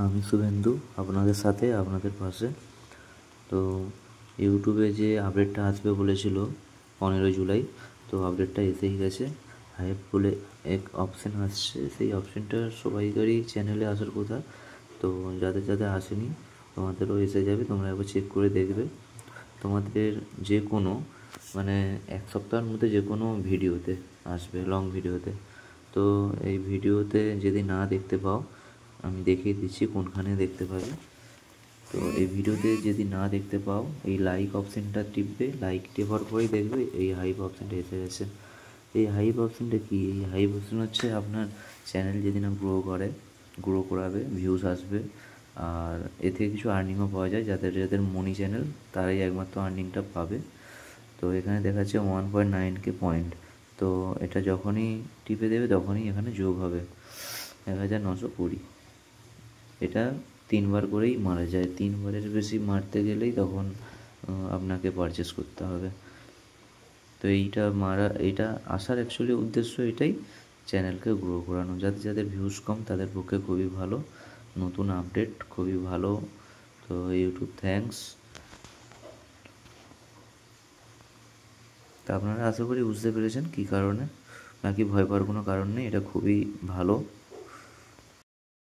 আমি শুভেন্দু আপনাদের সাথে আপনাদের পাশে। তো ইউটিউবে যে আপডেটটা আসবে বলেছিল 15 জুলাই, তো আপডেটটা এসেই গেছে। হাইপ বলে এক অপশান আসছে, সেই অপশানটা সবাইকারই চ্যানেলে আসার কথা। তো যাদের যাদের আসেনি তোমাদেরও এসে যাবে, তোমরা একবার চেক করে দেখবে। তোমাদের যে কোনো মানে এক সপ্তাহের মধ্যে যে কোনো ভিডিওতে আসবে, লং ভিডিওতে। তো এই ভিডিওতে যদি না দেখতে পাও, আমি দেখিয়ে দিচ্ছি কোনখানে দেখতে পাবে। তো এই ভিডিওতে যদি না দেখতে পাও, এই লাইক অপশানটা টিপবে, লাইক টেপার পরেই দেখবে এই হাইপ অপশানটা এসে গেছে। এই হাইপ অপশানটা কি? এই হাইপ অপশান হচ্ছে আপনার চ্যানেল যদি না গ্রো করাবে, ভিউজ আসবে, আর এ থেকে কিছু আর্নিংও পাওয়া যায়। যাদের যাদের মনি চ্যানেল তারাই একমাত্র আর্নিংটা পাবে। তো এখানে দেখাচ্ছে 1.9K পয়েন্ট। তো এটা যখনই টিপে দেবে তখনই এখানে যোগ হবে 1920। এটা 3বার করেই মারা যায়, 3বারের বেশি মারতে গেলেই তখন আপনাকে পারচেস করতে হবে। তো এইটা আসার অ্যাকচুয়ালি উদ্দেশ্য এটাই, চ্যানেলকে গ্রো করানো। যাদের যাদের ভিউজ কম তাদের পক্ষে খুবই ভালো, নতুন আপডেট খুবই ভালো। তো ইউটিউব থ্যাঙ্কস। তা আপনারা আশা করি বুঝতে পেরেছেন কী কারণে, নাকি ভয় পাওয়ার কোনো কারণ নেই, এটা খুবই ভালো।